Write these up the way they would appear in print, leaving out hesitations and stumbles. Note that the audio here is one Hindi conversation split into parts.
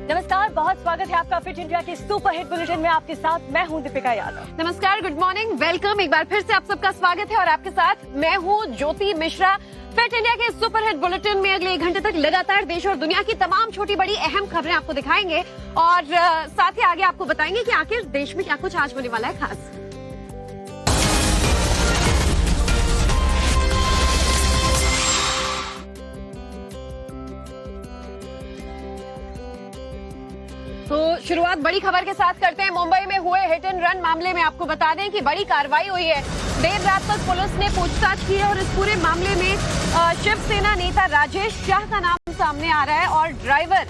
नमस्कार, बहुत स्वागत है आपका फिट इंडिया के सुपर हिट बुलेटिन में। आपके साथ मैं हूं दीपिका यादव। नमस्कार, गुड मॉर्निंग, वेलकम। एक बार फिर से आप सबका स्वागत है और आपके साथ मैं हूं ज्योति मिश्रा। फिट इंडिया के सुपर हिट बुलेटिन में अगले 1 घंटे तक लगातार देश और दुनिया की तमाम छोटी बड़ी अहम खबरें आपको दिखाएंगे और साथ ही आगे आपको बताएंगे कि आखिर देश में क्या कुछ आज होने वाला है खास। तो शुरुआत बड़ी खबर के साथ करते हैं। मुंबई में हुए हिट एंड रन मामले में आपको बता दें कि बड़ी कार्रवाई हुई है। देर रात तक पुलिस ने पूछताछ की है और इस पूरे मामले में शिवसेना नेता राजेश शाह का नाम सामने आ रहा है और ड्राइवर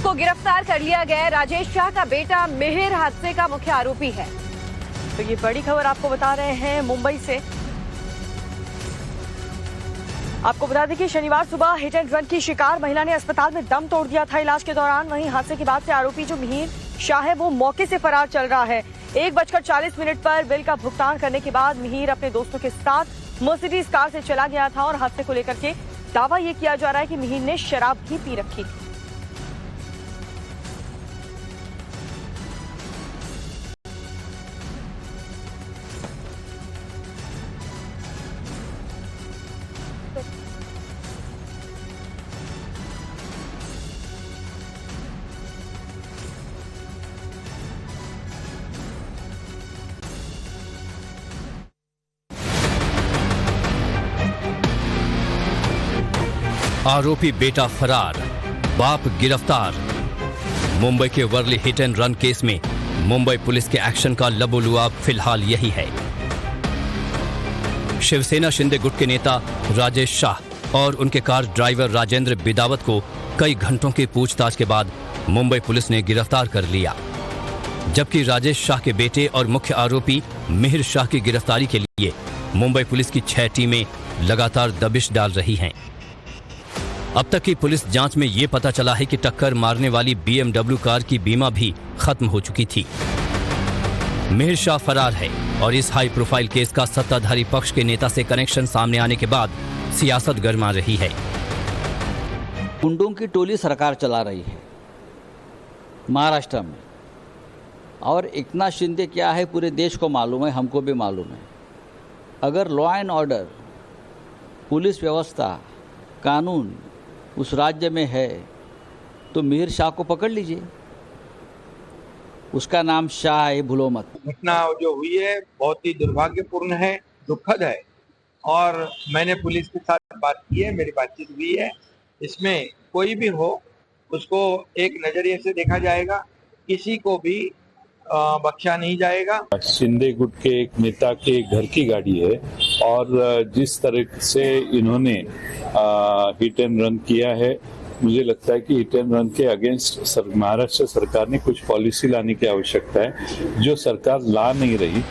को गिरफ्तार कर लिया गया है। राजेश शाह का बेटा मिहिर हादसे का मुख्य आरोपी है। तो ये बड़ी खबर आपको बता रहे हैं मुंबई से। आपको बता दें कि शनिवार सुबह हिट एंड रन की शिकार महिला ने अस्पताल में दम तोड़ दिया था इलाज के दौरान। वहीं हादसे के बाद से आरोपी जो मिहिर शाह है वो मौके से फरार चल रहा है। 1:40 पर बिल का भुगतान करने के बाद मिहिर अपने दोस्तों के साथ मर्सिडीज कार से चला गया था और हादसे को लेकर के दावा ये किया जा रहा है कि मिहिर ने शराब भी पी रखी थी। आरोपी बेटा फरार, बाप गिरफ्तार। मुंबई के Worli hit and run case में मुंबई पुलिस के एक्शन का लबोलुआब फिलहाल यही है। शिवसेना शिंदे गुट के नेता राजेश शाह और उनके कार ड्राइवर राजेंद्र बिदावत को कई घंटों की पूछताछ के बाद मुंबई पुलिस ने गिरफ्तार कर लिया, जबकि राजेश शाह के बेटे और मुख्य आरोपी मिहिर शाह की गिरफ्तारी के लिए मुंबई पुलिस की 6 टीमें लगातार दबिश डाल रही हैं। अब तक की पुलिस जांच में ये पता चला है कि टक्कर मारने वाली BMW कार की बीमा भी खत्म हो चुकी थी। मिहिर शाह फरार है और इस हाई प्रोफाइल केस का सत्ताधारी पक्ष के नेता से कनेक्शन सामने आने के बाद सियासत गरमा रही है। गुंडों की टोली सरकार चला रही है महाराष्ट्र में, और एकनाथ शिंदे क्या है पूरे देश को मालूम है, हमको भी मालूम है। अगर लॉ एंड ऑर्डर, पुलिस व्यवस्था, कानून उस राज्य में है तो मिहिर शाह को पकड़ लीजिए। उसका नाम शाह है, भूलो मत। घटना जो हुई है बहुत ही दुर्भाग्यपूर्ण है, दुखद है और मैंने पुलिस के साथ बात की है, मेरी बातचीत हुई है। इसमें कोई भी हो उसको एक नजरिए से देखा जाएगा, किसी को भी बख्शा नहीं जाएगा। शिंदे गुट के एक नेता के घर की गाड़ी है और जिस तरह से इन्होंने हिट एंड रन किया है, मुझे लगता है कि हिट एंड रन के अगेंस्ट महाराष्ट्र सरकार ने कुछ पॉलिसी लाने की आवश्यकता है, जो सरकार ला नहीं रही।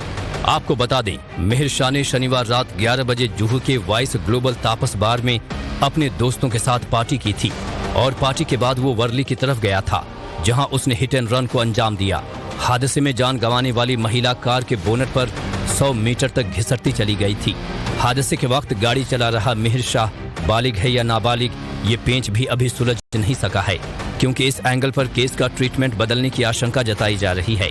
आपको बता दें, मिहिर शाह ने शनिवार रात 11 बजे जुहू के वाइस ग्लोबल तापस बार में अपने दोस्तों के साथ पार्टी की थी और पार्टी के बाद वो वर्ली की तरफ गया था, जहां उसने हिट एंड रन को अंजाम दिया। हादसे में जान गंवाने वाली महिला कार के बोनट पर 100 मीटर तक घिसटती चली गई थी। हादसे के वक्त गाड़ी चला रहा मिहिर शाह बालिग है या नाबालिग, ये पेंच भी अभी सुलझ नहीं सका है, क्योंकि इस एंगल पर केस का ट्रीटमेंट बदलने की आशंका जताई जा रही है।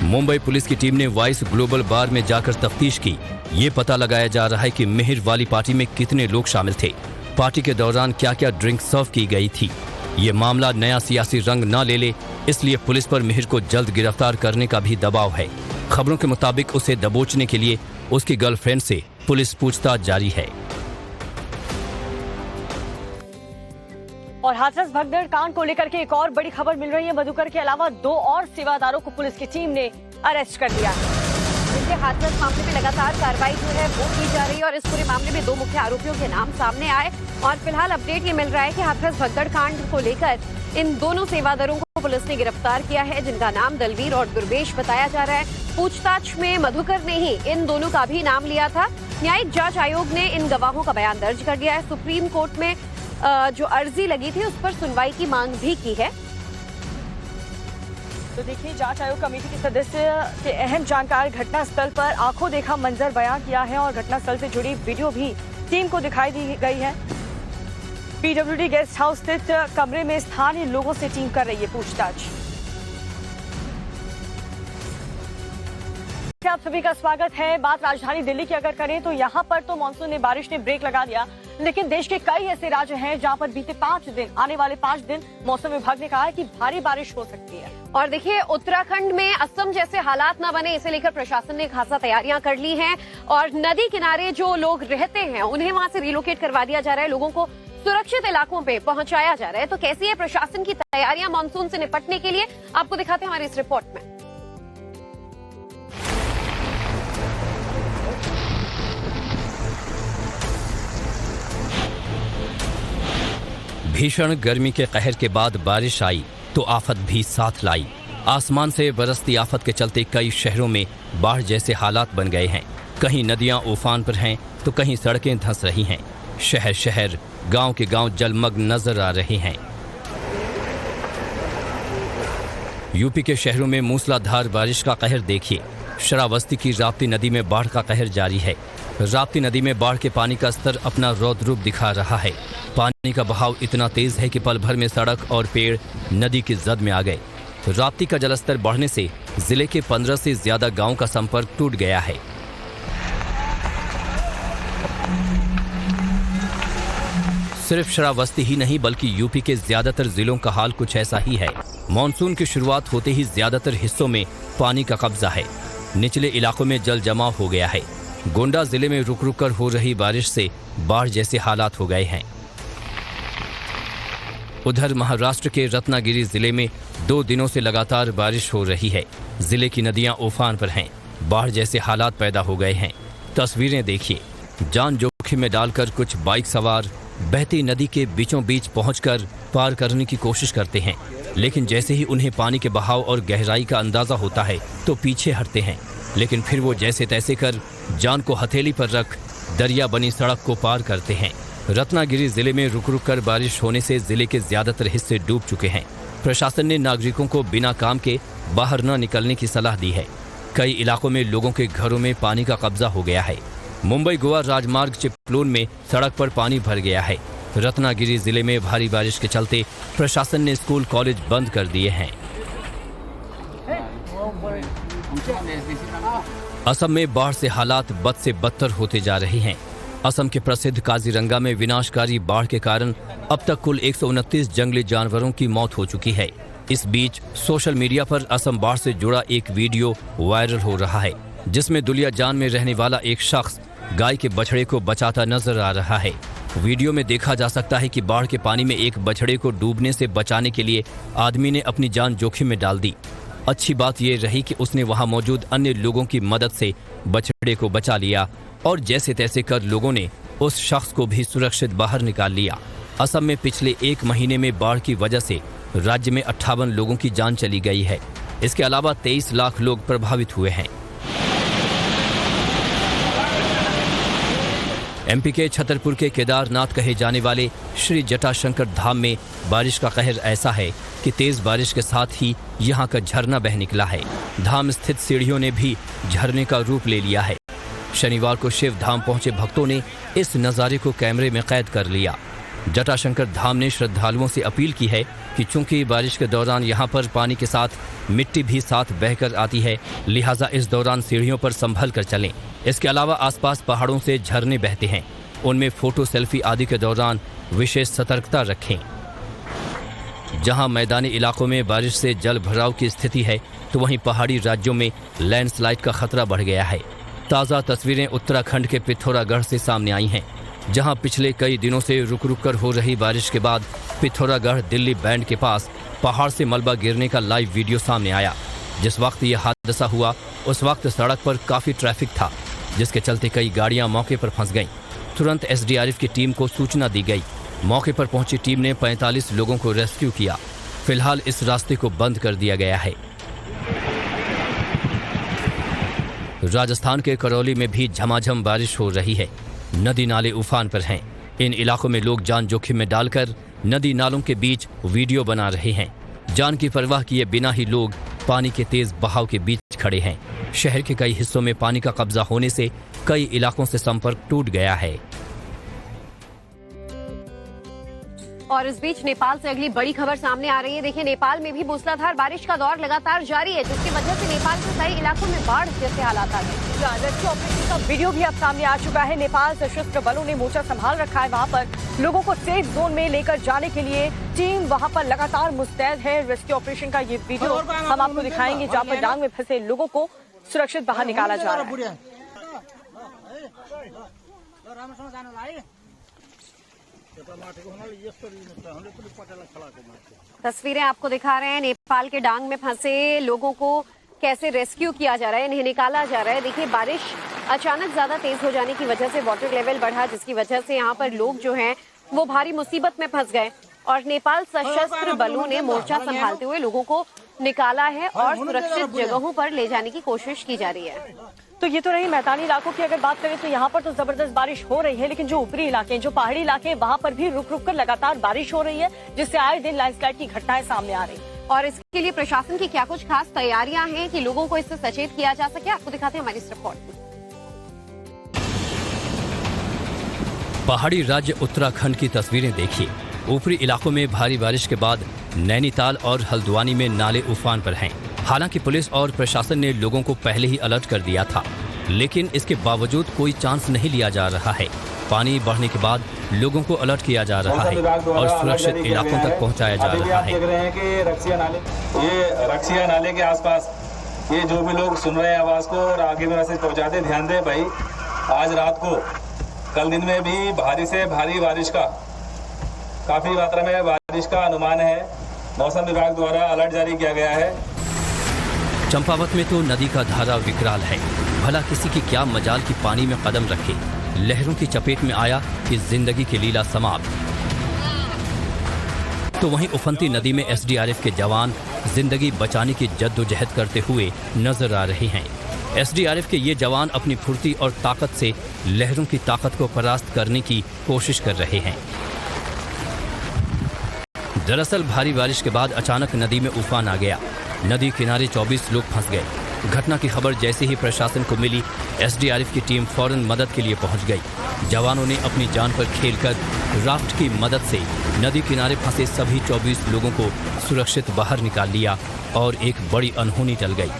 मुंबई पुलिस की टीम ने वाइस ग्लोबल बार में जाकर तफ्तीश की। ये पता लगाया जा रहा है कि मिहिर वाली पार्टी में कितने लोग शामिल थे, पार्टी के दौरान क्या क्या ड्रिंक सर्व की गई थी। ये मामला नया सियासी रंग न ले ले, इसलिए पुलिस पर मिहिर को जल्द गिरफ्तार करने का भी दबाव है। खबरों के मुताबिक उसे दबोचने के लिए उसकी गर्लफ्रेंड से पुलिस पूछताछ जारी है। और हाथरस भगदड़ कांड को लेकर के एक और बड़ी खबर मिल रही है। मधुकर के अलावा 2 और सेवादारों को पुलिस की टीम ने अरेस्ट कर लिया है। जिससे हाथरस मामले में लगातार कार्रवाई जो है वो की जा रही है और इस पूरे मामले में 2 मुख्य आरोपियों के नाम सामने आए और फिलहाल अपडेट ये मिल रहा है कि हाथरस भगदड़ कांड को लेकर इन दोनों सेवादारों को पुलिस ने गिरफ्तार किया है, जिनका नाम दलवीर और दुर्वेश बताया जा रहा है। पूछताछ में मधुकर ने ही इन दोनों का भी नाम लिया था। न्यायिक जांच आयोग ने इन गवाहों का बयान दर्ज कर दिया है। सुप्रीम कोर्ट में जो अर्जी लगी थी उस पर सुनवाई की मांग भी की है। तो देखिए, जांच आयोग कमेटी के सदस्य के अहम जानकार घटना स्थल पर आंखों देखा मंजर बयां किया है और घटना स्थल से जुड़ी वीडियो भी टीम को दिखाई दी गई है। पीडब्ल्यूडी गेस्ट हाउस स्थित कमरे में स्थानीय लोगों से टीम कर रही है पूछताछ। आप सभी का स्वागत है। बात राजधानी दिल्ली की अगर करें तो यहाँ पर तो मानसून ने बारिश ने ब्रेक लगा दिया, लेकिन देश के कई ऐसे राज्य हैं जहाँ पर बीते 5 दिन आने वाले 5 दिन मौसम विभाग ने कहा है कि भारी बारिश हो सकती है। और देखिए, उत्तराखंड में असम जैसे हालात ना बने, इसे लेकर प्रशासन ने खासा तैयारियां कर ली हैं और नदी किनारे जो लोग रहते हैं उन्हें वहां से रिलोकेट करवा दिया जा रहा है, लोगों को सुरक्षित इलाकों पे पहुंचाया जा रहा है। तो कैसी है प्रशासन की तैयारियां मानसून से निपटने के लिए, आपको दिखाते हैं हमारी इस रिपोर्ट में। भीषण गर्मी के कहर के बाद बारिश आई तो आफत भी साथ लाई। आसमान से बरसती आफत के चलते कई शहरों में बाढ़ जैसे हालात बन गए हैं। कहीं नदियां उफान पर हैं तो कहीं सड़कें धंस रही हैं। शहर शहर, गांव के गांव जलमग्न नजर आ रहे हैं। यूपी के शहरों में मूसलाधार बारिश का कहर देखिए। श्रावस्ती की राप्ती नदी में बाढ़ का कहर जारी है। राप्ती नदी में बाढ़ के पानी का स्तर अपना रौद्र रूप दिखा रहा है। पानी का बहाव इतना तेज है कि पल भर में सड़क और पेड़ नदी की जद में आ गए। राप्ती का जलस्तर बढ़ने से जिले के 15 से ज्यादा गांवों का संपर्क टूट गया है। सिर्फ श्रावस्ती ही नहीं बल्कि यूपी के ज्यादातर जिलों का हाल कुछ ऐसा ही है। मानसून की शुरुआत होते ही ज्यादातर हिस्सों में पानी का कब्जा है। निचले इलाकों में जल जमाव हो गया है। गोंडा जिले में रुक रुक कर हो रही बारिश से बाढ़ जैसे हालात हो गए हैं। उधर महाराष्ट्र के रत्नागिरी जिले में 2 दिनों से लगातार बारिश हो रही है। जिले की नदियां उफान पर हैं। बाढ़ जैसे हालात पैदा हो गए हैं। तस्वीरें देखिए। जान जोखिम में डालकर कुछ बाइक सवार बहती नदी के बीचों बीच पहुंचकर पार करने की कोशिश करते हैं, लेकिन जैसे ही उन्हें पानी के बहाव और गहराई का अंदाजा होता है तो पीछे हटते हैं। लेकिन फिर वो जैसे तैसे कर जान को हथेली पर रख दरिया बनी सड़क को पार करते हैं। रत्नागिरी जिले में रुक रुक कर बारिश होने से जिले के ज्यादातर हिस्से डूब चुके हैं। प्रशासन ने नागरिकों को बिना काम के बाहर न निकलने की सलाह दी है। कई इलाकों में लोगों के घरों में पानी का कब्जा हो गया है। मुंबई गोवा राजमार्ग चिपलून में सड़क पर पानी भर गया है। रत्नागिरी जिले में भारी बारिश के चलते प्रशासन ने स्कूल कॉलेज बंद कर दिए हैं। असम में बाढ़ से हालात बद से बदतर होते जा रहे हैं। असम के प्रसिद्ध काजीरंगा में विनाशकारी बाढ़ के कारण अब तक कुल 129 जंगली जानवरों की मौत हो चुकी है। इस बीच सोशल मीडिया पर असम बाढ़ से जुड़ा एक वीडियो वायरल हो रहा है, जिसमें दुलियाजान में रहने वाला एक शख्स गाय के बछड़े को बचाता नजर आ रहा है। वीडियो में देखा जा सकता है कि बाढ़ के पानी में एक बछड़े को डूबने से बचाने के लिए आदमी ने अपनी जान जोखिम में डाल दी। अच्छी बात यह रही कि उसने वहां मौजूद अन्य लोगों की मदद से बछड़े को बचा लिया और जैसे तैसे कर लोगों ने उस शख्स को भी सुरक्षित बाहर निकाल लिया। असम में पिछले 1 महीने में बाढ़ की वजह से राज्य में 58 लोगों की जान चली गई है। इसके अलावा 23 लाख लोग प्रभावित हुए हैं। एमपी के छतरपुर के केदारनाथ कहे जाने वाले श्री जटाशंकर धाम में बारिश का कहर ऐसा है कि तेज बारिश के साथ ही यहाँ का झरना बह निकला है। धाम स्थित सीढ़ियों ने भी झरने का रूप ले लिया है। शनिवार को शिव धाम पहुंचे भक्तों ने इस नज़ारे को कैमरे में कैद कर लिया। जटाशंकर धाम ने श्रद्धालुओं से अपील की है कि चूंकि बारिश के दौरान यहाँ पर पानी के साथ मिट्टी भी साथ बहकर आती है, लिहाजा इस दौरान सीढ़ियों पर संभल कर चलें। इसके अलावा आसपास पहाड़ों से झरने बहते हैं, उनमें फोटो सेल्फी आदि के दौरान विशेष सतर्कता रखें। जहां मैदानी इलाकों में बारिश से जल भराव की स्थिति है तो वहीं पहाड़ी राज्यों में लैंडस्लाइड का खतरा बढ़ गया है। ताज़ा तस्वीरें उत्तराखंड के पिथौरागढ़ से सामने आई हैं, जहां पिछले कई दिनों से रुक रुक कर हो रही बारिश के बाद पिथौरागढ़ दिल्ली बैंड के पास पहाड़ से मलबा गिरने का लाइव वीडियो सामने आया। जिस वक्त यह हादसा हुआ उस वक्त सड़क पर काफ़ी ट्रैफिक था, जिसके चलते कई गाड़ियां मौके पर फंस गईं। तुरंत एसडीआरएफ की टीम को सूचना दी गई। मौके पर पहुंची टीम ने 45 लोगों को रेस्क्यू किया। फिलहाल इस रास्ते को बंद कर दिया गया है। राजस्थान के करौली में भी झमाझम बारिश हो रही है। नदी नाले उफान पर हैं। इन इलाकों में लोग जान जोखिम में डालकर नदी नालों के बीच वीडियो बना रहे हैं। जान की परवाह किए बिना ही लोग पानी के तेज बहाव के बीच खड़े हैं। शहर के कई हिस्सों में पानी का कब्जा होने से कई इलाकों से संपर्क टूट गया है। और इस बीच नेपाल से अगली बड़ी खबर सामने आ रही है। देखिए, नेपाल में भी मूसलाधार बारिश का दौर लगातार जारी है, जिसकी वजह से नेपाल के कई इलाकों में बाढ़ जैसे हालात आ गए। रेस्क्यू ऑपरेशन का वीडियो भी अब सामने आ चुका है। नेपाल सशस्त्र बलों ने मोर्चा संभाल रखा है। वहां पर लोगों को सेफ जोन में लेकर जाने के लिए टीम वहां पर लगातार मुस्तैद है। रेस्क्यू ऑपरेशन का ये वीडियो हम आपको दिखाएंगे, जहां पर डांग में फंसे लोगों को सुरक्षित बाहर निकाला जा रहा है। तस्वीरें आपको दिखा रहे हैं नेपाल के डांग में फंसे लोगों को कैसे रेस्क्यू किया जा रहा है, इन्हें निकाला जा रहा है। देखिए, बारिश अचानक ज्यादा तेज हो जाने की वजह से वाटर लेवल बढ़ा, जिसकी वजह से यहाँ पर लोग जो हैं वो भारी मुसीबत में फंस गए और नेपाल सशस्त्र बलों ने मोर्चा संभालते हुए लोगों को निकाला है और सुरक्षित जगहों पर ले जाने की कोशिश की जा रही है। तो ये तो रही मैदानी इलाकों की अगर बात करें तो यहाँ पर तो जबरदस्त बारिश हो रही है, लेकिन जो ऊपरी इलाके, जो पहाड़ी इलाके हैं, वहाँ पर भी रुक रुक कर लगातार बारिश हो रही है, जिससे आए दिन लैंडस्लाइड की घटनाएं सामने आ रही है। और इसके लिए प्रशासन की क्या कुछ खास तैयारियां हैं कि लोगों को इससे सचेत किया जा सके, आपको दिखाते हैं हमारी इस रिपोर्ट में। पहाड़ी राज्य उत्तराखंड की तस्वीरें देखिए। ऊपरी इलाकों में भारी बारिश के बाद नैनीताल और हल्द्वानी में नाले उफान पर हैं। हालांकि पुलिस और प्रशासन ने लोगों को पहले ही अलर्ट कर दिया था, लेकिन इसके बावजूद कोई चांस नहीं लिया जा रहा है। पानी बढ़ने के बाद लोगों को अलर्ट किया जा रहा है और सुरक्षित इलाकों तक पहुंचाया जा रहा है। देख रहे हैं कि रक्सिया नाले के आसपास ये जो भी लोग सुन रहे हैं आवाज को और आगे में मैसेज पहुंचाते, ध्यान दें भाई। आज रात को, कल दिन में भी भारी से भारी बारिश का, काफी मात्रा में बारिश का अनुमान है। मौसम विभाग द्वारा अलर्ट जारी किया गया है। चंपावत में तो नदी का धारा विकराल है। भला किसी की क्या मजाल की पानी में कदम रखे, लहरों की चपेट में आया कि जिंदगी की लीला समाप्त। तो वहीं उफनती नदी में एसडीआरएफ के जवान जिंदगी बचाने की जद्दोजहद करते हुए नजर आ रहे हैं। एसडीआरएफ के ये जवान अपनी फुर्ती और ताकत से लहरों की ताकत को परास्त करने की कोशिश कर रहे हैं। दरअसल भारी बारिश के बाद अचानक नदी में उफान आ गया। नदी किनारे 24 लोग फंस गए। घटना की खबर जैसे ही प्रशासन को मिली, एसडीआरएफ की टीम फौरन मदद के लिए पहुंच गई। जवानों ने अपनी जान पर खेलकर राफ्ट की मदद से नदी किनारे फंसे सभी 24 लोगों को सुरक्षित बाहर निकाल लिया और एक बड़ी अनहोनी टल गई।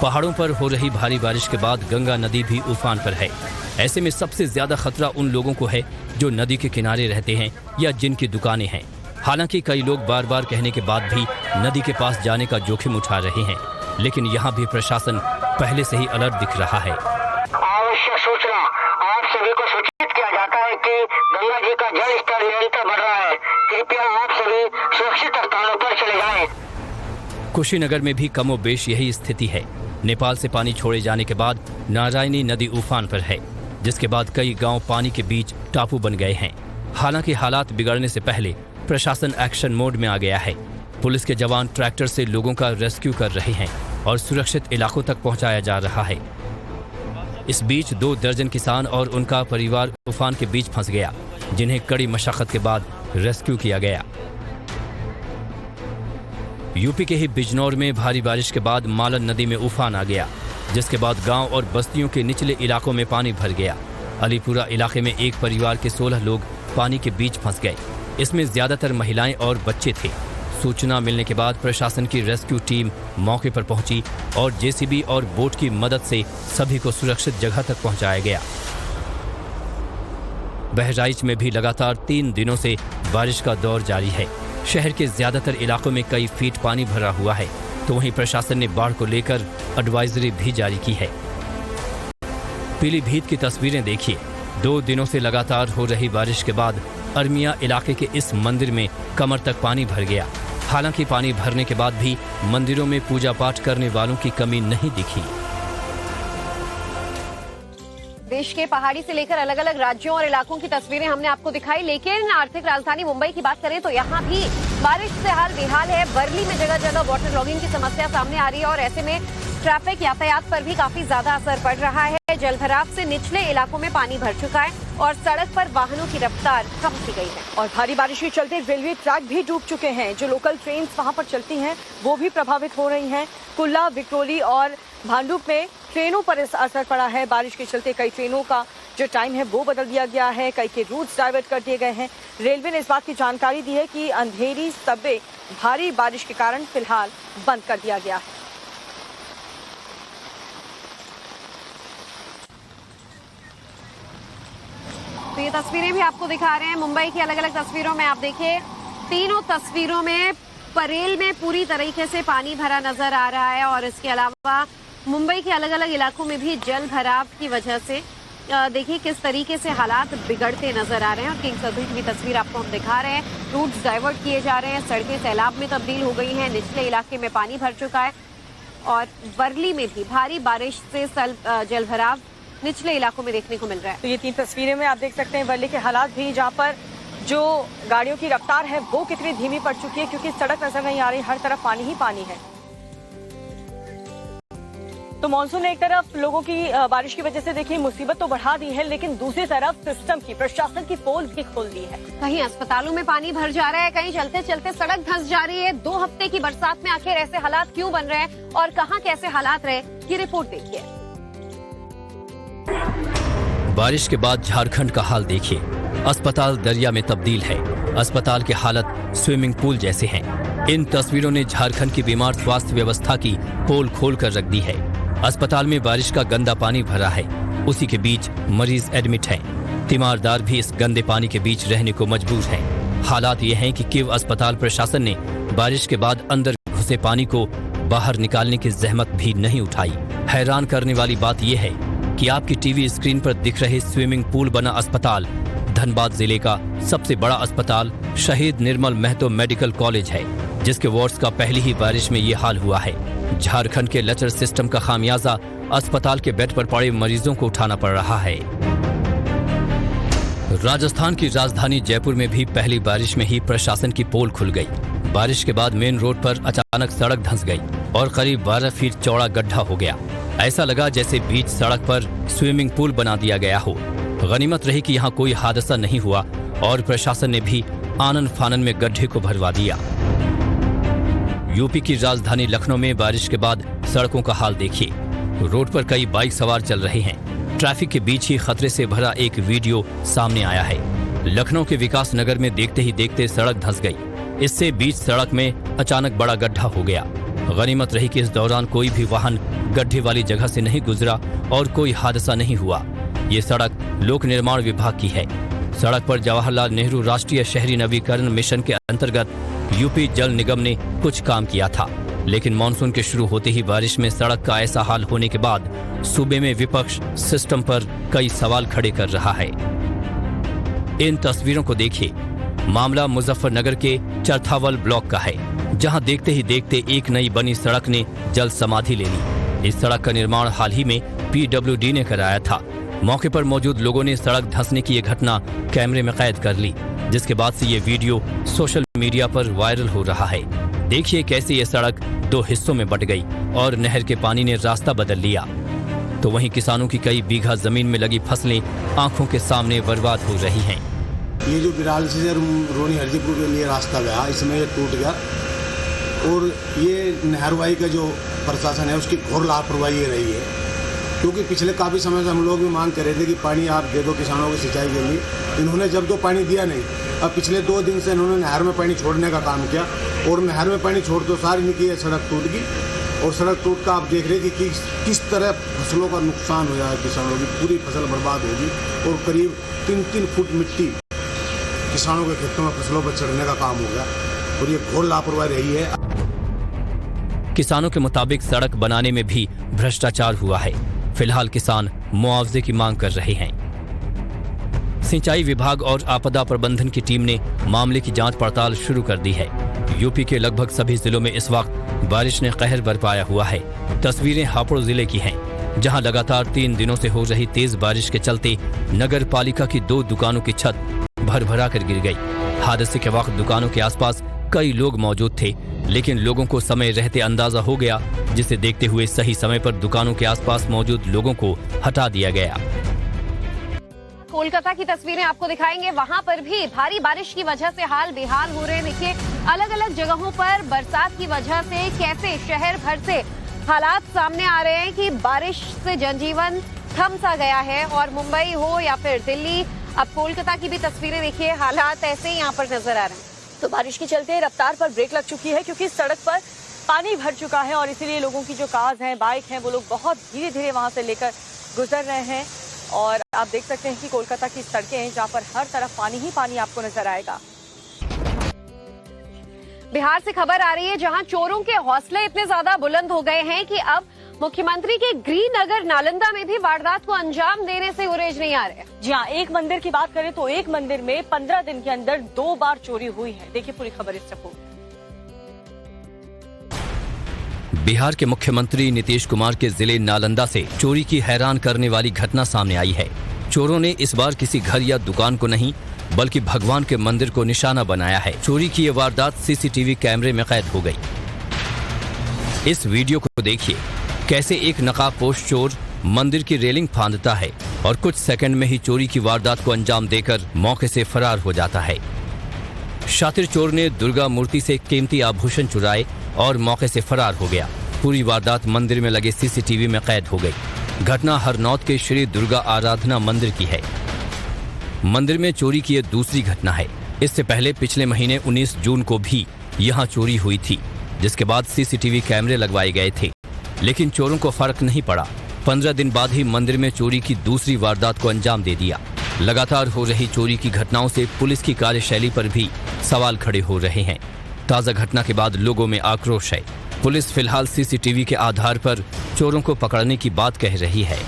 पहाड़ों पर हो रही भारी बारिश के बाद गंगा नदी भी उफान पर है। ऐसे में सबसे ज्यादा खतरा उन लोगों को है जो नदी के किनारे रहते हैं या जिनकी दुकानें हैं। हालांकि कई लोग बार बार कहने के बाद भी नदी के पास जाने का जोखिम उठा रहे हैं, लेकिन यहाँ भी प्रशासन पहले से ही अलर्ट दिख रहा है। आवश्यक सूचना आप सभी को सूचित किया जाता है कि गंगा जी का जल स्तर निरंतर बढ़ रहा है। कृपया आप सभी सुरक्षित स्थानों पर चले जाएं। कुशीनगर में भी कमोबेश यही स्थिति है। नेपाल से पानी छोड़े जाने के बाद नारायणी नदी उफान पर है, जिसके बाद कई गांव पानी के बीच टापू बन गए हैं। हालांकि हालात बिगड़ने से पहले प्रशासन एक्शन मोड में आ गया है। पुलिस के जवान ट्रैक्टर से लोगों का रेस्क्यू कर रहे हैं और सुरक्षित इलाकों तक पहुंचाया जा रहा है। इस बीच 2 दर्जन किसान और उनका परिवार उफान के बीच फंस गया, जिन्हें कड़ी मशक्कत के बाद रेस्क्यू किया गया। यूपी के ही बिजनौर में भारी बारिश के बाद मालन नदी में उफान आ गया, जिसके बाद गांव और बस्तियों के निचले इलाकों में पानी भर गया। अलीपुरा इलाके में एक परिवार के 16 लोग पानी के बीच फंस गए। इसमें ज्यादातर महिलाएं और बच्चे थे। सूचना मिलने के बाद प्रशासन की रेस्क्यू टीम मौके पर पहुंची और जेसीबी और बोट की मदद से सभी को सुरक्षित जगह तक पहुंचाया गया। बहराइच में भी लगातार 3 दिनों से बारिश का दौर जारी है। शहर के ज्यादातर इलाकों में कई फीट पानी भरा हुआ है, तो वहीं प्रशासन ने बाढ़ को लेकर एडवाइजरी भी जारी की है। पीलीभीत की तस्वीरें देखिए। 2 दिनों से लगातार हो रही बारिश के बाद अरमिया इलाके के इस मंदिर में कमर तक पानी भर गया। हालांकि पानी भरने के बाद भी मंदिरों में पूजा पाठ करने वालों की कमी नहीं दिखी। देश के पहाड़ी से लेकर अलग अलग राज्यों और इलाकों की तस्वीरें हमने आपको दिखाई, लेकिन आर्थिक राजधानी मुंबई की बात करें तो यहाँ भी बारिश से हाल बेहाल है। वर्ली में जगह जगह वाटर लॉगिंग की समस्या सामने आ रही है और ऐसे में ट्रैफिक यातायात पर भी काफी ज्यादा असर पड़ रहा है। जलभराव से निचले इलाकों में पानी भर चुका है और सड़क पर वाहनों की रफ्तार कम की गई है। और भारी बारिश के चलते रेलवे ट्रैक भी डूब चुके हैं। जो लोकल ट्रेन वहां पर चलती हैं वो भी प्रभावित हो रही हैं। कुल्ला, विक्रोली और भांडुप में ट्रेनों पर असर पड़ा है। बारिश के चलते कई ट्रेनों का जो टाइम है वो बदल दिया गया है, कई के रूट्स डाइवर्ट कर दिए गए हैं। रेलवे ने इस बात की जानकारी दी है कि अंधेरी सबवे भारी बारिश के कारण फिलहाल बंद कर दिया गया है। तो ये तस्वीरें भी आपको दिखा रहे हैं मुंबई की अलग अलग तस्वीरों में। आप देखिए, तीनों तस्वीरों में परेल में पूरी तरीके से पानी भरा नजर आ रहा है और इसके अलावा मुंबई के अलग अलग इलाकों में भी जल भराव की वजह से देखिए किस तरीके से हालात बिगड़ते नजर आ रहे हैं। और किंग सर्किल की भी तस्वीर आपको हम दिखा रहे हैं। रूट्स डाइवर्ट किए जा रहे हैं, सड़कें सैलाब में तब्दील हो गई हैं, निचले इलाके में पानी भर चुका है और वर्ली में भी भारी बारिश से जल भराव निचले इलाकों में देखने को मिल रहा है। तो ये 3 तस्वीरें में आप देख सकते हैं वर्ली के हालात भी, जहाँ पर जो गाड़ियों की रफ्तार है वो कितनी धीमी पड़ चुकी है क्योंकि सड़क नजर नहीं आ रही, हर तरफ पानी ही पानी है। तो मॉनसून ने एक तरफ लोगों की बारिश की वजह से देखिए मुसीबत तो बढ़ा दी है, लेकिन दूसरी तरफ सिस्टम की, प्रशासन की पोल भी खोल दी है। कहीं अस्पतालों में पानी भर जा रहा है, कहीं चलते चलते सड़क धंस जा रही है। 2 हफ्ते की बरसात में आखिर ऐसे हालात क्यों बन रहे हैं और कहां कैसे हालात रहे, ये रिपोर्ट देखिए। बारिश के बाद झारखंड का हाल देखिए। अस्पताल दरिया में तब्दील है। अस्पताल की हालत स्विमिंग पूल जैसे हैं। इन तस्वीरों ने झारखंड की बीमार स्वास्थ्य व्यवस्था की पोल खोल कर रख दी है। अस्पताल में बारिश का गंदा पानी भरा है, उसी के बीच मरीज एडमिट हैं। तीमारदार भी इस गंदे पानी के बीच रहने को मजबूर हैं। हालात ये हैं कि किव अस्पताल प्रशासन ने बारिश के बाद अंदर घुसे पानी को बाहर निकालने की जहमत भी नहीं उठाई। हैरान करने वाली बात यह है कि आपकी टीवी स्क्रीन पर दिख रहे स्विमिंग पूल बना अस्पताल धनबाद जिले का सबसे बड़ा अस्पताल शहीद निर्मल महतो मेडिकल कॉलेज है, जिसके वार्ड्स का पहली ही बारिश में ये हाल हुआ है। झारखंड के लचर सिस्टम का खामियाजा अस्पताल के बेड पर पड़े मरीजों को उठाना पड़ रहा है। राजस्थान की राजधानी जयपुर में भी पहली बारिश में ही प्रशासन की पोल खुल गई। बारिश के बाद मेन रोड पर अचानक सड़क धंस गई और करीब 12 फीट चौड़ा गड्ढा हो गया। ऐसा लगा जैसे बीच सड़क पर स्विमिंग पूल बना दिया गया हो। गनीमत रही कि यहाँ कोई हादसा नहीं हुआ और प्रशासन ने भी आनन फानन में गड्ढे को भरवा दिया। यूपी की राजधानी लखनऊ में बारिश के बाद सड़कों का हाल देखिए। रोड पर कई बाइक सवार चल रहे हैं। ट्रैफिक के बीच ही खतरे से भरा एक वीडियो सामने आया है। लखनऊ के विकास नगर में देखते ही देखते सड़क धंस गई। इससे बीच सड़क में अचानक बड़ा गड्ढा हो गया। गनीमत रही कि इस दौरान कोई भी वाहन गड्ढे वाली जगह से नहीं गुजरा और कोई हादसा नहीं हुआ। ये सड़क लोक निर्माण विभाग की है। सड़क पर जवाहरलाल नेहरू राष्ट्रीय शहरी नवीकरण मिशन के अंतर्गत यूपी जल निगम ने कुछ काम किया था, लेकिन मानसून के शुरू होते ही बारिश में सड़क का ऐसा हाल होने के बाद सूबे में विपक्ष सिस्टम पर कई सवाल खड़े कर रहा है। इन तस्वीरों को देखिए। मामला मुजफ्फरनगर के चरथावल ब्लॉक का है, जहां देखते ही देखते एक नई बनी सड़क ने जल समाधि ले ली। इस सड़क का निर्माण हाल ही में PWD ने कराया था। मौके पर मौजूद लोगों ने सड़क धंसने की ये घटना कैमरे में कैद कर ली, जिसके बाद से ये वीडियो सोशल मीडिया पर वायरल हो रहा है। देखिए कैसे ये सड़क 2 हिस्सों में बंट गई और नहर के पानी ने रास्ता बदल लिया। तो वहीं किसानों की कई बीघा जमीन में लगी फसलें आंखों के सामने बर्बाद हो रही हैं। ये जो बिराल से रोनी हरदीपुर के लिए रास्ता गया, इसमें ये टूट गया और ये नहरवाई का जो प्रशासन है उसकी घोर लापरवाही रही है, क्योंकि पिछले काफ़ी समय से हम लोग भी मांग कर रहे थे कि पानी आप दे दो किसानों को सिंचाई के लिए। इन्होंने जब तो पानी दिया नहीं, अब पिछले 2 दिन से इन्होंने नहर में पानी छोड़ने का काम किया और नहर में पानी छोड़ तो सारी निकली है, सड़क टूट गई और सड़क टूट का आप देख रहे थे कि किस तरह फसलों का नुकसान हो जाए। किसानों की पूरी फसल बर्बाद होगी और करीब 3-3 फुट मिट्टी किसानों के खेतों में फसलों पर चढ़ने का काम हो गया और ये घोर लापरवाही रही है। किसानों के मुताबिक सड़क बनाने में भी भ्रष्टाचार हुआ है। फिलहाल किसान मुआवजे की मांग कर रहे हैं। सिंचाई विभाग और आपदा प्रबंधन की टीम ने मामले की जांच पड़ताल शुरू कर दी है। यूपी के लगभग सभी जिलों में इस वक्त बारिश ने कहर बरपाया हुआ है। तस्वीरें हापुड़ जिले की हैं, जहां लगातार 3 दिनों से हो रही तेज बारिश के चलते नगर पालिका की 2 दुकानों की छत भर-भरा कर गिर गई। हादसे के वक्त दुकानों के आसपास कई लोग मौजूद थे, लेकिन लोगों को समय रहते अंदाजा हो गया, जिसे देखते हुए सही समय पर दुकानों के आसपास मौजूद लोगों को हटा दिया गया। कोलकाता की तस्वीरें आपको दिखाएंगे। वहां पर भी भारी बारिश की वजह से हाल बेहाल हो रहे हैं। देखिए अलग अलग जगहों पर बरसात की वजह से कैसे शहर भर से हालात सामने आ रहे हैं कि बारिश से जनजीवन थम सा गया है। और मुंबई हो या फिर दिल्ली, अब कोलकाता की भी तस्वीरें देखिए, हालात ऐसे ही यहाँ पर नजर आ रहे हैं। तो बारिश के चलते रफ्तार पर ब्रेक लग चुकी है क्योंकि सड़क पर पानी भर चुका है और इसीलिए लोगों की जो कार्स हैं, बाइक हैं, वो लोग बहुत धीरे धीरे वहां से लेकर गुजर रहे हैं। और आप देख सकते हैं कि कोलकाता की सड़कें हैं जहां पर हर तरफ पानी ही पानी आपको नजर आएगा। बिहार से खबर आ रही है जहां चोरों के हौसले इतने ज्यादा बुलंद हो गए हैं कि अब मुख्यमंत्री के गृह नगर नालंदा में भी वारदात को अंजाम देने से गुरेज नहीं आ रहे। जी हाँ, एक मंदिर की बात करें तो एक मंदिर में 15 दिन के अंदर 2 बार चोरी हुई है। देखिए पूरी खबर इस रिपोर्ट में। बिहार के मुख्यमंत्री नीतीश कुमार के जिले नालंदा से चोरी की हैरान करने वाली घटना सामने आई है। चोरों ने इस बार किसी घर या दुकान को नहीं बल्कि भगवान के मंदिर को निशाना बनाया है। चोरी की ये वारदात सीसीटीवी कैमरे में कैद हो गई। इस वीडियो को देखिए, कैसे एक नकाबपोश चोर मंदिर की रेलिंग फांदता है और कुछ सेकंड में ही चोरी की वारदात को अंजाम देकर मौके से फरार हो जाता है। शातिर चोर ने दुर्गा मूर्ति से कीमती आभूषण चुराए और मौके से फरार हो गया। पूरी वारदात मंदिर में लगे सीसीटीवी में कैद हो गई। घटना हरनौत के श्री दुर्गा आराधना मंदिर की है। मंदिर में चोरी की यह दूसरी घटना है। इससे पहले पिछले महीने 19 जून को भी यहां चोरी हुई थी, जिसके बाद सीसीटीवी कैमरे लगवाए गए थे, लेकिन चोरों को फर्क नहीं पड़ा। 15 दिन बाद ही मंदिर में चोरी की दूसरी वारदात को अंजाम दे दिया। लगातार हो रही चोरी की घटनाओं से पुलिस की कार्यशैली पर भी सवाल खड़े हो रहे हैं। ताजा घटना के बाद लोगों में आक्रोश है। पुलिस फिलहाल सीसीटीवी के आधार पर चोरों को पकड़ने की बात कह रही है।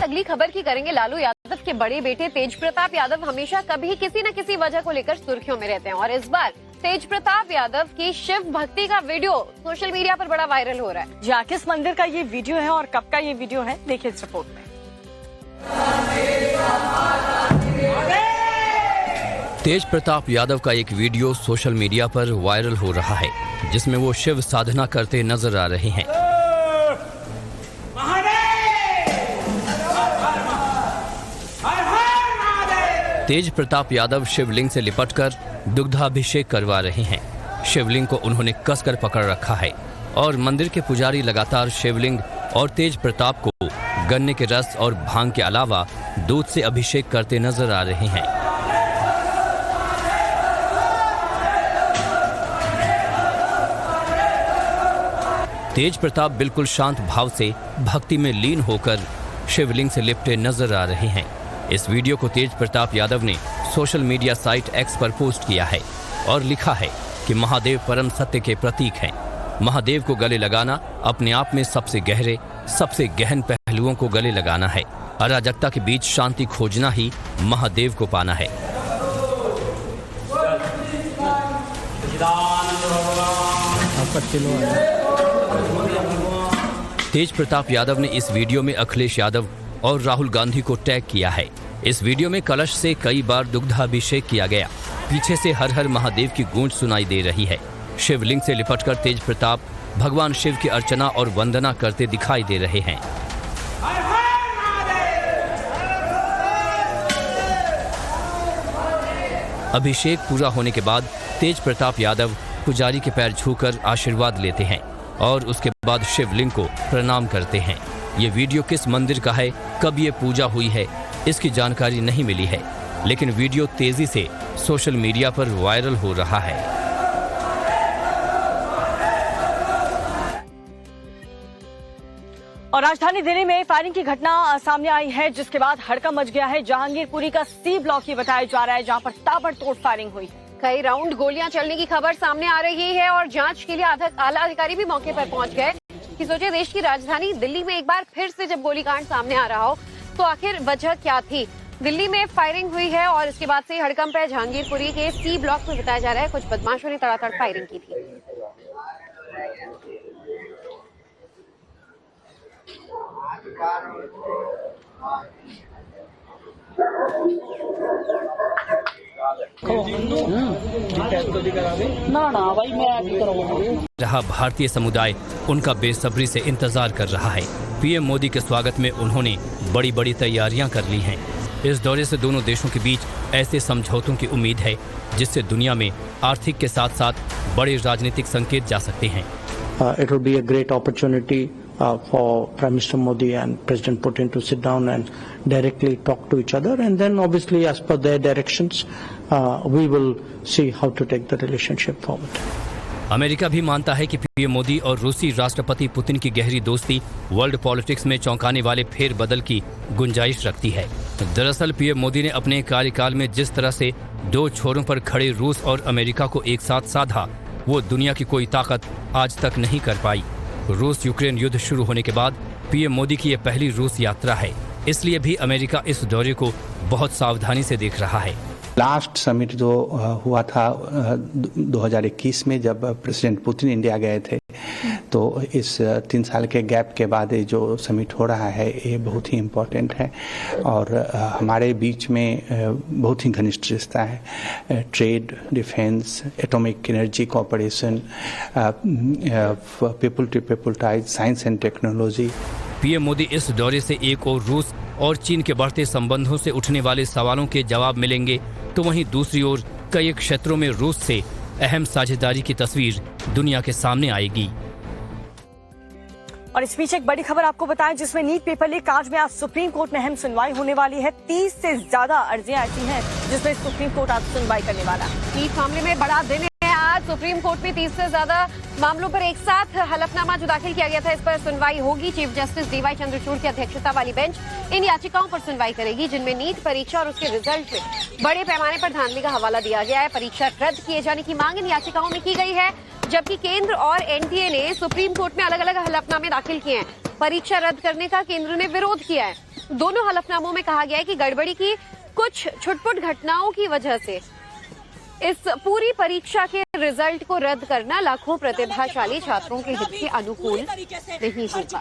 अगली खबर की करेंगे। लालू यादव के बड़े बेटे तेज प्रताप यादव हमेशा कभी किसी न किसी वजह को लेकर सुर्खियों में रहते हैं और इस बार तेज प्रताप यादव की शिव भक्ति का वीडियो सोशल मीडिया पर बड़ा वायरल हो रहा है। जी, किस मंदिर का ये वीडियो है और कब का ये वीडियो है, देखिए इस रिपोर्ट में। तेज प्रताप यादव का एक वीडियो सोशल मीडिया पर वायरल हो रहा है, जिसमें वो शिव साधना करते नजर आ रहे हैं। तेज प्रताप यादव शिवलिंग से लिपटकर दुग्धाभिषेक करवा रहे हैं। शिवलिंग को उन्होंने कसकर पकड़ रखा है और मंदिर के पुजारी लगातार शिवलिंग और तेज प्रताप को गन्ने के रस और भांग के अलावा दूध से अभिषेक करते नजर आ रहे हैं। तेज प्रताप बिल्कुल शांत भाव से भक्ति में लीन होकर शिवलिंग से लिपटे नजर आ रहे हैं। इस वीडियो को तेज प्रताप यादव ने सोशल मीडिया साइट एक्स पर पोस्ट किया है और लिखा है कि महादेव परम सत्य के प्रतीक हैं। महादेव को गले लगाना अपने आप में सबसे गहरे, सबसे गहन पहलुओं को गले लगाना है। अराजकता के बीच शांति खोजना ही महादेव को पाना है। तेज प्रताप यादव ने इस वीडियो में अखिलेश यादव और राहुल गांधी को टैग किया है। इस वीडियो में कलश से कई बार दुग्धाभिषेक किया गया। पीछे से हर हर महादेव की गूंज सुनाई दे रही है। शिवलिंग से लिपटकर तेज प्रताप भगवान शिव की अर्चना और वंदना करते दिखाई दे रहे हैं। अभिषेक पूरा होने के बाद तेज प्रताप यादव पुजारी के पैर छूकर आशीर्वाद लेते हैं और उसके बाद शिवलिंग को प्रणाम करते हैं। ये वीडियो किस मंदिर का है, कब ये पूजा हुई है, इसकी जानकारी नहीं मिली है, लेकिन वीडियो तेजी से सोशल मीडिया पर वायरल हो रहा है। और राजधानी दिल्ली में फायरिंग की घटना सामने आई है, जिसके बाद हड़कंप मच गया है। जहांगीरपुरी का सी ब्लॉक ये बताया जा रहा है, जहां पर ताबड़तोड़ फायरिंग हुई। कई राउंड गोलियां चलने की खबर सामने आ रही है और जांच के लिए आला अधिकारी भी मौके पर पहुंच गए कि सोचे देश की राजधानी दिल्ली में एक बार फिर से जब गोलीकांड सामने आ रहा हो तो आखिर वजह क्या थी। दिल्ली में फायरिंग हुई है और इसके बाद से हड़कंप है। जहांगीरपुरी के सी ब्लॉक में बताया जा रहा है कुछ बदमाशों ने तड़ातड़ फायरिंग की थी। रहा भारतीय समुदाय उनका बेसब्री से इंतजार कर रहा है। पीएम मोदी के स्वागत में उन्होंने बड़ी बड़ी तैयारियां कर ली हैं। इस दौरे से दोनों देशों के बीच ऐसे समझौतों की उम्मीद है जिससे दुनिया में आर्थिक के साथ साथ बड़े राजनीतिक संकेत जा सकते हैं। It will be a great opportunity for Prime Minister Modi and President Putin to sit down and directly talk to each other, and then obviously as per their directions we will see how to take the relationship forward. America भी मानता है कि पीएम मोदी और रूसी राष्ट्रपति पुतिन की गहरी दोस्ती वर्ल्ड पॉलिटिक्स में चौंकाने वाले फेरबदल की गुंजाइश रखती है। दरअसल पीएम मोदी ने अपने कार्यकाल में जिस तरह से दो छोरों पर खड़े रूस और अमेरिका को एक साथ साधा, वो दुनिया की कोई ताकत आज तक नहीं कर पाई। रूस यूक्रेन युद्ध शुरू होने के बाद पीएम मोदी की यह पहली रूस यात्रा है, इसलिए भी अमेरिका इस दौरे को बहुत सावधानी से देख रहा है। लास्ट समिट जो हुआ था 2021 में, जब प्रेसिडेंट पुतिन इंडिया गए थे, तो इस 3 साल के गैप के बाद ये जो समिट हो रहा है ये बहुत ही इम्पोर्टेंट है और हमारे बीच में बहुत ही घनिष्ठ रिश्ता है। Trade, defence, atomic energy cooperation, people to people ties, science and technology. PM Modi इस दौरे से एक और रूस और चीन के बढ़ते संबंधों से उठने वाले सवालों के जवाब मिलेंगे, तो वहीं दूसरी ओर कई क्षेत्रों में रूस से अहम साझेदारी की तस्वीर दुनिया के सामने आएगी। और इस बीच एक बड़ी खबर आपको बताएं, जिसमें नीट पेपर लीक कांड में आज सुप्रीम कोर्ट में अहम सुनवाई होने वाली है। 30 से ज्यादा अर्जियां ऐसी हैं जिसमें सुप्रीम कोर्ट आज सुनवाई करने वाला है। नीट मामले में बड़ा दिन है आज। सुप्रीम कोर्ट में 30 से ज्यादा मामलों पर एक साथ हलफनामा जो दाखिल किया गया था, इस पर सुनवाई होगी। चीफ जस्टिस डीवाई चंद्रचूड़ की अध्यक्षता वाली बेंच इन याचिकाओं पर सुनवाई करेगी, जिनमें नीट परीक्षा और उसके रिजल्ट में बड़े पैमाने पर धांधली का हवाला दिया गया है। परीक्षा रद्द किए जाने की मांग इन याचिकाओं में की गई है, जबकि केंद्र और एनटीए ने सुप्रीम कोर्ट में अलग अलग हलफनामे दाखिल किए हैं। परीक्षा रद्द करने का केंद्र ने विरोध किया है। दोनों हलफनामों में कहा गया है कि गड़बड़ी की कुछ छुटपुट घटनाओं की वजह से इस पूरी परीक्षा के रिजल्ट को रद्द करना लाखों प्रतिभाशाली छात्रों के हित के अनुकूल नहीं होगा।